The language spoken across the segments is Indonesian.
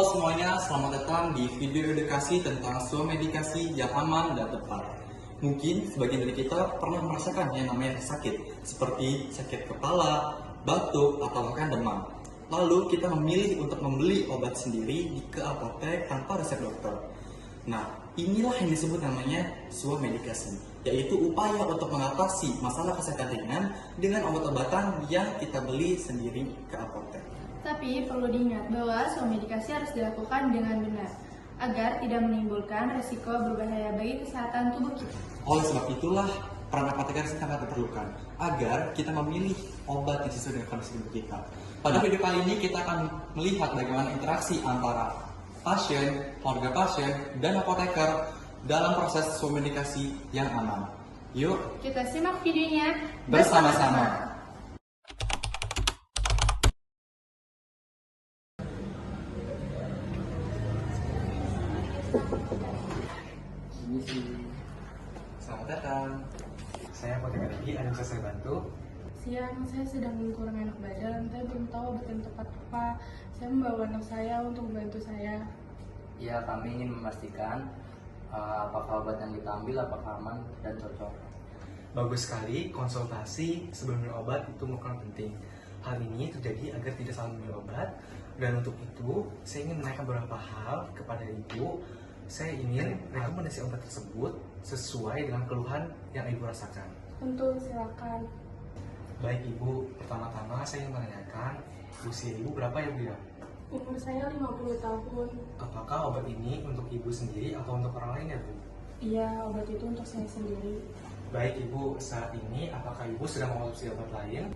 semuanya, selamat datang di video edukasi tentang medikasi yang aman dan tepat. Mungkin sebagian dari kita pernah merasakan yang namanya sakit, seperti sakit kepala, batuk, atau bahkan demam. Lalu kita memilih untuk membeli obat sendiri ke apotek tanpa resep dokter. Nah, inilah yang disebut namanya medikasi, yaitu upaya untuk mengatasi masalah kesehatan ringan dengan obat-obatan yang kita beli sendiri ke apotek. Tapi perlu diingat bahwa medikasi harus dilakukan dengan benar agar tidak menimbulkan resiko berbahaya bagi kesehatan tubuh kita. Oleh sebab itulah peran apoteker sangat diperlukan agar kita memilih obat yang sesuai dengan kondisi tubuh kita. Pada video kali ini kita akan melihat bagaimana interaksi antara pasien, keluarga pasien, dan apoteker dalam proses medikasi yang aman. Yuk Kita simak videonya bersama-sama. Selamat datang. Saya apoteker lagi, ada yang bisa saya bantu? Siang, saya sedang kurang enak badan. Saya belum tahu obat yang tepat apa. Saya membawa anak saya untuk membantu saya. Ya, kami ingin memastikan apakah obat yang kita ambil apakah aman dan cocok. Bagus sekali, konsultasi sebelum minum obat itu merupakan penting. Hal ini terjadi agar tidak salah memilih obat, dan untuk itu saya ingin menanyakan beberapa hal kepada Ibu. Saya ingin rekomendasi obat tersebut sesuai dengan keluhan yang Ibu rasakan. Tentu, silakan. Baik Ibu, pertama-tama saya ingin menanyakan usia Ibu berapa ya Bu ya? Umur saya 50 tahun. Apakah obat ini untuk Ibu sendiri atau untuk orang lain ya Bu? Iya, obat itu untuk saya sendiri. Baik Ibu, saat ini apakah Ibu sedang mengonsumsi obat lain?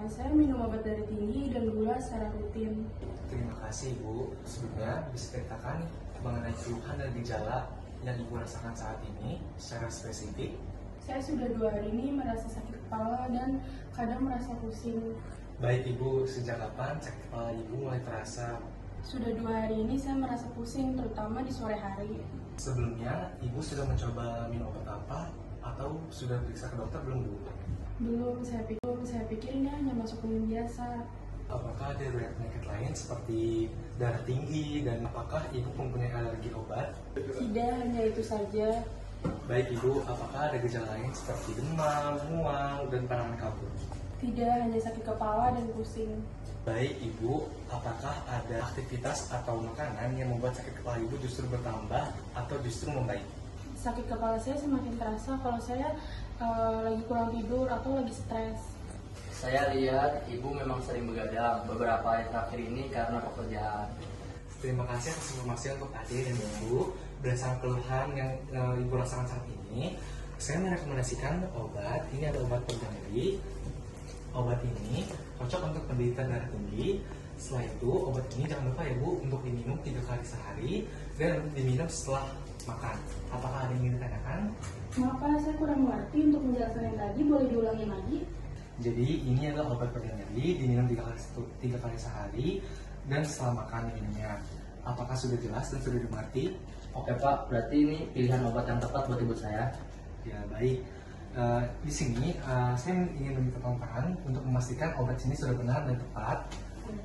Saya minum obat darah tinggi dan gula secara rutin. Terima kasih Ibu. Sebelumnya bisa ceritakan mengenai keluhan dan gejala yang Ibu rasakan saat ini secara spesifik? Saya sudah 2 hari ini merasa sakit kepala dan kadang merasa pusing. Baik Ibu, sejak kapan sakit kepala Ibu mulai terasa? Sudah 2 hari ini saya merasa pusing, terutama di sore hari. Sebelumnya Ibu sudah mencoba minum obat apa? Atau sudah periksa ke dokter belum Bu? Belum, saya pikir ini hanya masuk angin biasa. Apakah ada penyakit lain seperti darah tinggi, dan apakah Ibu mempunyai alergi obat? Tidak, hanya itu saja. Baik Ibu, apakah ada gejala lain seperti demam, mual, dan pandangan kabur? Tidak, hanya sakit kepala dan pusing. Baik Ibu, apakah ada aktivitas atau makanan yang membuat sakit kepala Ibu justru bertambah atau justru membaik? Sakit kepala saya semakin terasa kalau saya lagi kurang tidur atau lagi stres. Saya lihat ibu memang sering begadang beberapa hari terakhir ini karena pekerjaan. Terima kasih atas informasi untuk adik dan Ibu. Berdasarkan keluhan yang Ibu rasakan saat ini, saya merekomendasikan obat. Ini ada obat penurun nyeri. Obat ini cocok untuk penderita darah tinggi. Setelah itu, obat ini jangan lupa ya Bu, untuk diminum 3 kali sehari dan diminum setelah makan. Apakah ada yang ingin ditanyakan? Kenapa saya kurang mengerti untuk menjelaskan yang tadi, boleh diulangi lagi? Jadi ini adalah obat penurun nyeri, diminum 3 kali sehari dan setelah makan diminumnya. Apakah sudah jelas dan sudah dimengerti? Oke Pak, berarti ini pilihan obat yang tepat buat ibu saya. Ya baik. Di sini saya ingin meminta tolong tangan untuk memastikan obat ini sudah benar dan tepat.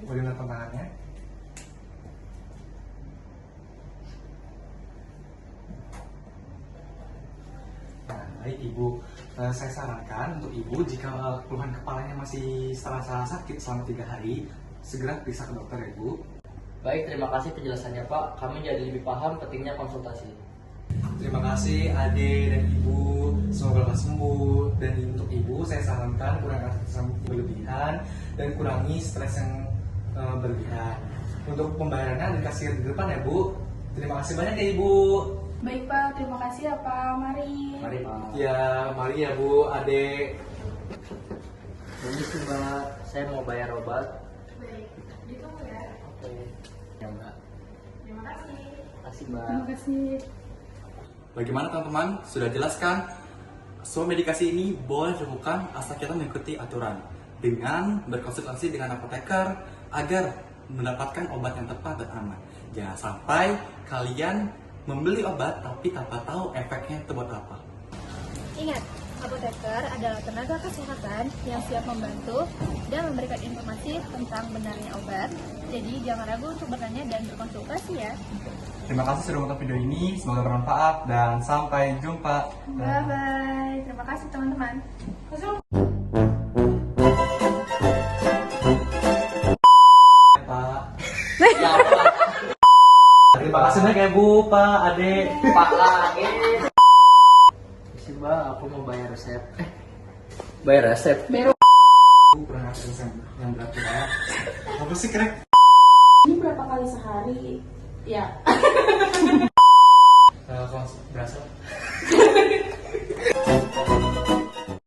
Boleh minta tolong tangannya? Nah, baik Ibu. Saya sarankan untuk Ibu jika keluhan kepalanya masih terasa sakit selama 3 hari, segera periksa ke dokter ya Bu. Baik, terima kasih penjelasannya Pak. Kami jadi lebih paham pentingnya konsultasi. Terima kasih Ade dan Ibu, semoga lekas sembuh. Dan untuk Ibu saya sarankan kurangi aktivitas berlebihan dan kurangi stres yang berlebihan. Untuk pembayarannya dikasih di depan ya Bu. Terima kasih banyak ya Ibu. Baik Pak, terima kasih ya Pak. Mari. Mari Pak. Ya mari ya Bu, Ade. Permisi Mbak, saya mau bayar obat. Baik, ditunggu ya. Oke. Ya Mbak. Terima kasih. Kasih Mbak. Terima kasih. Bagaimana teman-teman? Sudah jelaskan? Medikasi ini boleh dilakukan asal kita mengikuti aturan dengan berkonsultasi dengan apoteker agar mendapatkan obat yang tepat dan aman. Jangan sampai kalian membeli obat tapi tanpa tahu efeknya itu buat apa. Ingat, Apoteker adalah tenaga kesehatan yang siap membantu dan memberikan informasi tentang benarnya obat. Jadi jangan ragu untuk bertanya dan berkonsultasi ya. Terima kasih sudah menonton video ini, semoga bermanfaat dan sampai jumpa. Bye-bye. Terima kasih teman-teman. Pak. Terima kasih banyak ya Bu, Pak, Adek. Pak lagi. Si Bang, aku mau bayar resep. Bayar resep. Bu, pernah ngasih yang berarti ya. Apa sih, Krek? Ini berapa kali sehari? Ya.